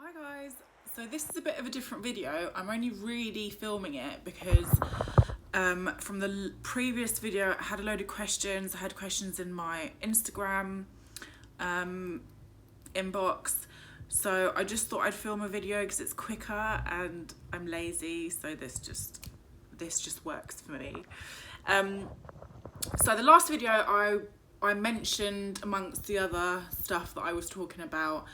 Hi guys, so this is a bit of a different video. I'm only really filming it because from the previous video I had a load of questions. I had questions in my Instagram inbox, so I just thought I'd film a video because it's quicker and I'm lazy, so this just works for me. So the last video I mentioned, amongst the other stuff that I was talking about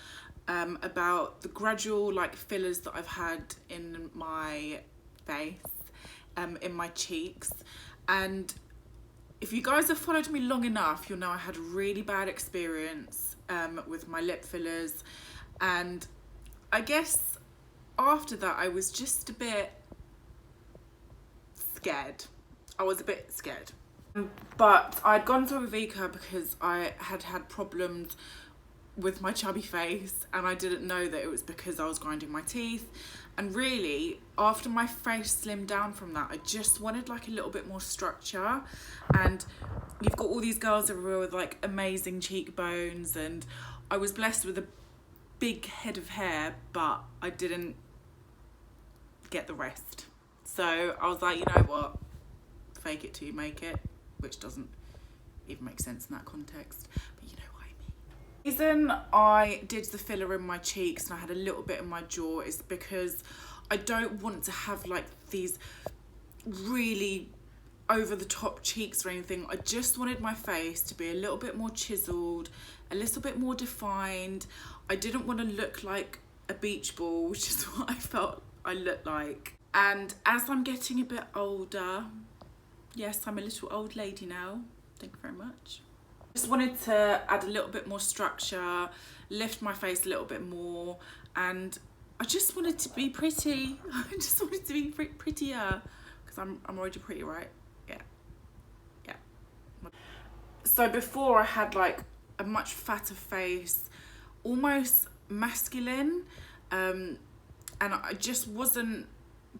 the gradual fillers that I've had in my face, in my cheeks. And if you guys have followed me long enough, you'll know I had a really bad experience with my lip fillers, and I guess after that I was just a bit scared. I was a bit scared. But I'd gone to Avika because I had problems with my chubby face, and I didn't know that it was because I was grinding my teeth. And really, after my face slimmed down from that, I just wanted a little bit more structure. And you've got all these girls everywhere with amazing cheekbones, and I was blessed with a big head of hair, but I didn't get the rest. So I was like, you know what, fake it till you make it, which doesn't even make sense in that context, but you know what I mean. The reason I did the filler in my cheeks and I had a little bit in my jaw is because I don't want to have these really over the top cheeks or anything. I just wanted my face to be a little bit more chiseled, a little bit more defined. I didn't want to look like a beach ball, which is what I felt I looked like. And as I'm getting a bit older, yes, I'm a little old lady now, thank you very much, just wanted to add a little bit more structure, lift my face a little bit more, and I just wanted to be pretty. I just wanted to be prettier, because I'm already pretty, right? Yeah. So before I had a much fatter face, almost masculine, and I just wasn't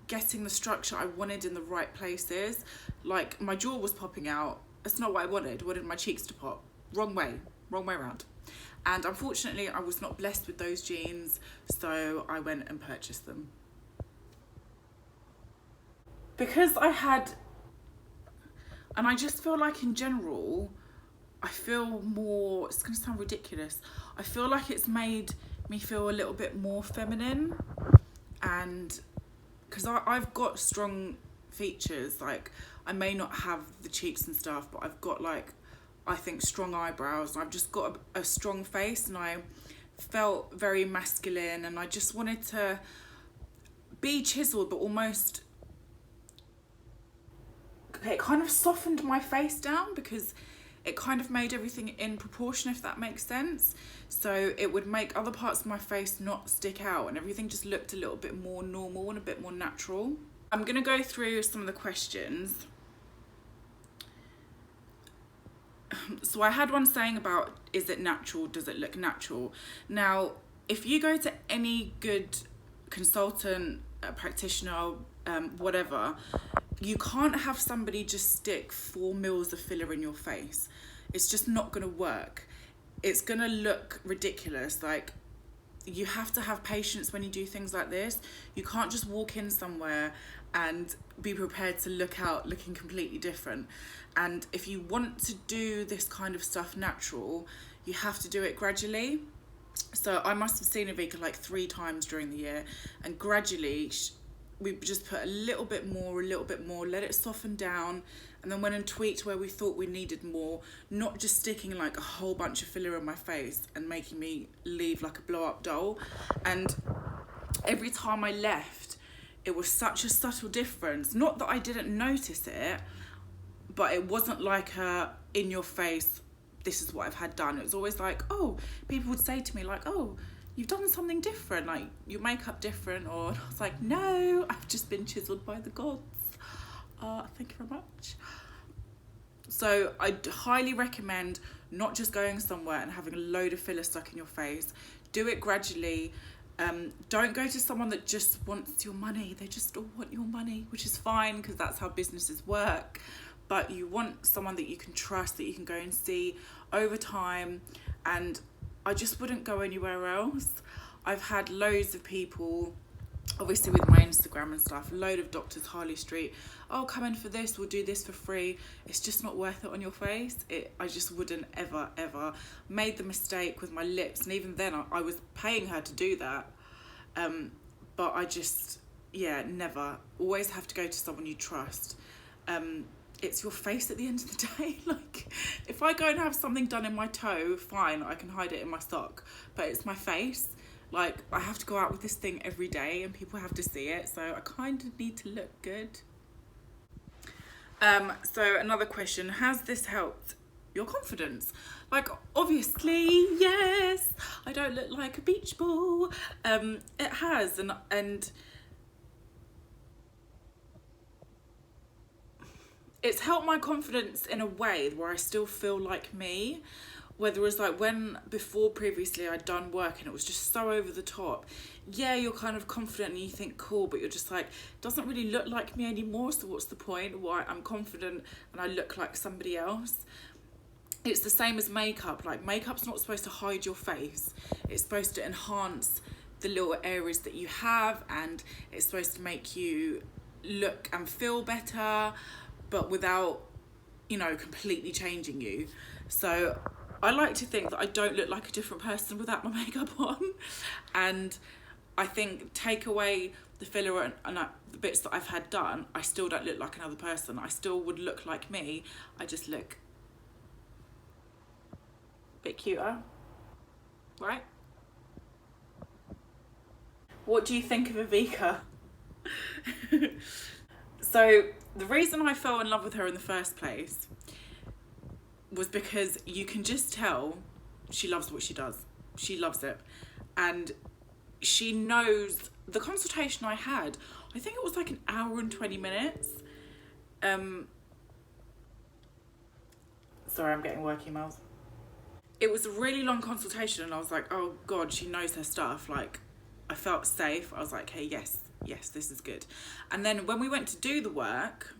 getting the structure I wanted in the right places. My jaw was popping out. That's not what I wanted. I wanted my cheeks to pop. Wrong way around. And unfortunately I was not blessed with those genes, so I went and purchased them. Because I had, and I just feel in general, I feel more, it's gonna sound ridiculous, I feel like it's made me feel a little bit more feminine. And because I've got strong features, I may not have the cheeks and stuff, but I've got I think strong eyebrows, and I've just got a strong face, and I felt very masculine, and I just wanted to be chiseled, but almost, it kind of softened my face down because it kind of made everything in proportion, if that makes sense. So it would make other parts of my face not stick out, and everything just looked a little bit more normal and a bit more natural. I'm gonna go through some of the questions. So I had one saying about, is it natural? Does it look natural? Now, if you go to any good consultant, practitioner, whatever, you can't have somebody just stick 4 mils of filler in your face. It's just not gonna work. It's gonna look ridiculous. You have to have patience when you do things like this. You can't just walk in somewhere and be prepared to look out looking completely different. And if you want to do this kind of stuff natural, you have to do it gradually. So I must have seen Avika 3 times during the year, and gradually we just put a little bit more, let it soften down, and then went and tweaked where we thought we needed more, not just sticking a whole bunch of filler in my face and making me leave like a blow up doll. And every time I left, it was such a subtle difference. Not that I didn't notice it, but it wasn't in your face, this is what I've had done. It was always oh, people would say to me oh, you've done something different, your makeup different, or I was no, I've just been chiseled by the gods. Thank you very much. So I highly recommend not just going somewhere and having a load of filler stuck in your face. Do it gradually. Don't go to someone that just wants your money. They just all want your money, which is fine because that's how businesses work. But you want someone that you can trust, that you can go and see over time. And I just wouldn't go anywhere else. I've had loads of people, obviously with my Instagram and stuff, a load of doctors, Harley Street, oh, come in for this, we'll do this for free. It's just not worth it on your face. I just wouldn't ever. Made the mistake with my lips, and even then I was paying her to do that. But I just, yeah, never. Always have to go to someone you trust. It's your face at the end of the day. Like, if I go and have something done in my toe, fine, I can hide it in my sock. But it's my face. Like, I have to go out with this thing every day and people have to see it. So I kind of need to look good. So another question, has this helped your confidence? Like, obviously, yes. I don't look like a beach ball. It has, and it's helped my confidence in a way where I still feel like me. Whether it's like previously I'd done work and it was just so over the top. Yeah, you're kind of confident and you think cool, but you're just like, doesn't really look like me anymore, so what's the point? Why I'm confident and I look like somebody else. It's the same as makeup. Like, makeup's not supposed to hide your face. It's supposed to enhance the little areas that you have, and it's supposed to make you look and feel better, but without, completely changing you. So I like to think that I don't look like a different person without my makeup on. And I think take away the filler and the bits that I've had done, I still don't look like another person. I still would look like me. I just look a bit cuter, right? What do you think of Avika? So the reason I fell in love with her in the first place was because you can just tell she loves what she does. She loves it. And she knows. The consultation I had, I think it was like an hour and 20 minutes. Sorry, I'm getting work emails. It was a really long consultation and I was like, oh God, she knows her stuff. Like, I felt safe. I was like, hey, yes, this is good. And then when we went to do the work,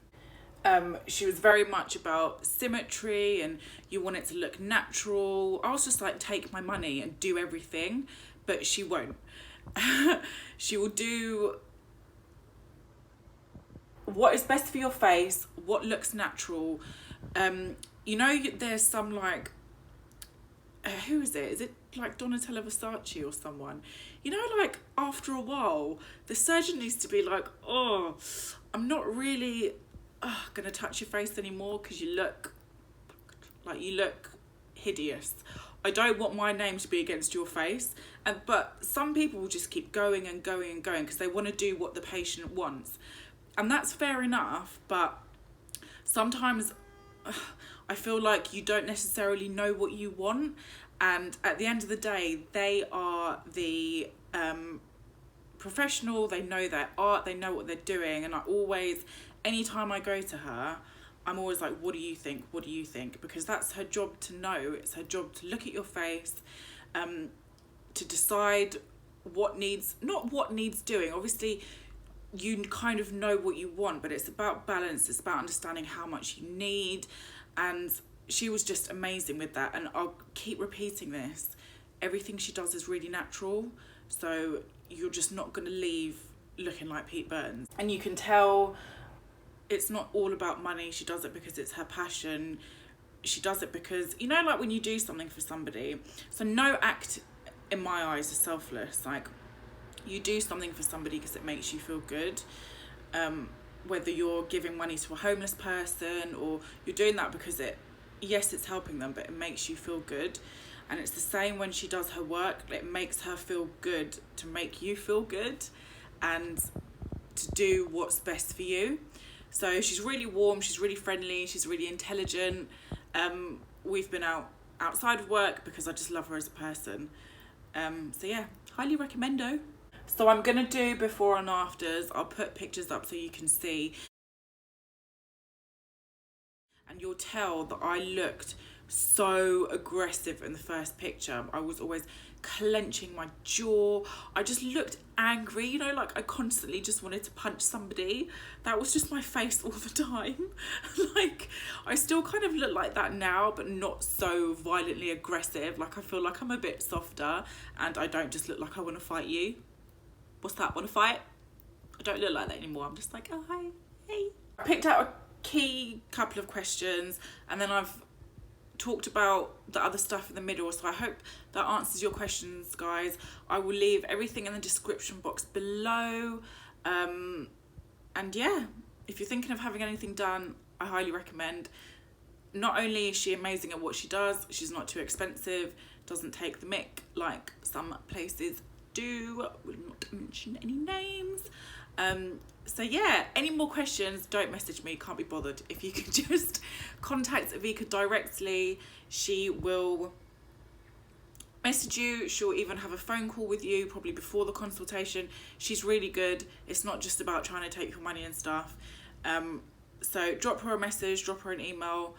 she was very much about symmetry and you want it to look natural. I was just like, take my money and do everything, but she won't. She will do what is best for your face, what looks natural. There's some like, who is it? Is it like Donatella Versace or someone? Like after a while, the surgeon needs to be like, oh, I'm not really gonna touch your face anymore because you look hideous. I don't want my name to be against your face. But some people will just keep going and going and going because they want to do what the patient wants. And that's fair enough, but sometimes I feel like you don't necessarily know what you want. And at the end of the day, they are the professional, they know their art, they know what they're doing. And anytime I go to her, I'm always like, what do you think? What do you think? Because that's her job to know. It's her job to look at your face, to decide not what needs doing. Obviously, you kind of know what you want, but it's about balance. It's about understanding how much you need. And she was just amazing with that. And I'll keep repeating this. Everything she does is really natural. So you're just not going to leave looking like Pete Burns. And you can tell it's not all about money. She does it because it's her passion. She does it because, like when you do something for somebody. So no act in my eyes is selfless. Like, you do something for somebody because it makes you feel good. Whether you're giving money to a homeless person or you're doing that because it's helping them, but it makes you feel good. And it's the same when she does her work. It makes her feel good to make you feel good and to do what's best for you. So she's really warm, she's really friendly, she's really intelligent. We've been outside of work because I just love her as a person. So yeah, highly recommendo. So I'm gonna do before and afters. I'll put pictures up so you can see. And you'll tell that I looked so aggressive in the first picture. I was always clenching my jaw. I just looked angry, you know, like I constantly just wanted to punch somebody. That was just my face all the time. Like, I still kind of look like that now, but not so violently aggressive. Like, I feel like I'm a bit softer and I don't just look like I want to fight you. What's that, want to fight? I don't look like that anymore. I'm just like, oh, hi, hey. I picked out a key couple of questions, and then I've talked about the other stuff in the middle, so I hope that answers your questions, guys. I will leave everything in the description box below, and yeah, if you're thinking of having anything done, I highly recommend. Not only is she amazing at what she does, she's not too expensive, doesn't take the mick like some places do. Will not mention any names. So yeah, any more questions, don't message me, can't be bothered. If you can just contact Avika directly, she will message you. She'll even have a phone call with you probably before the consultation. She's really good. It's not just about trying to take your money and stuff. So drop her a message, drop her an email.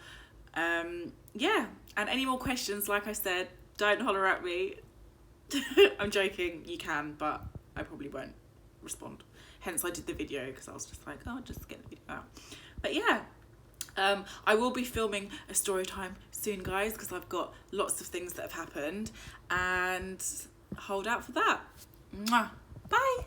Yeah, and any more questions, like I said, don't holler at me. I'm joking, you can, but I probably won't respond. Hence I did the video, because I was just like, oh, just get the video out. But yeah, I will be filming a story time soon, guys, because I've got lots of things that have happened, and hold out for that. Mwah. Bye.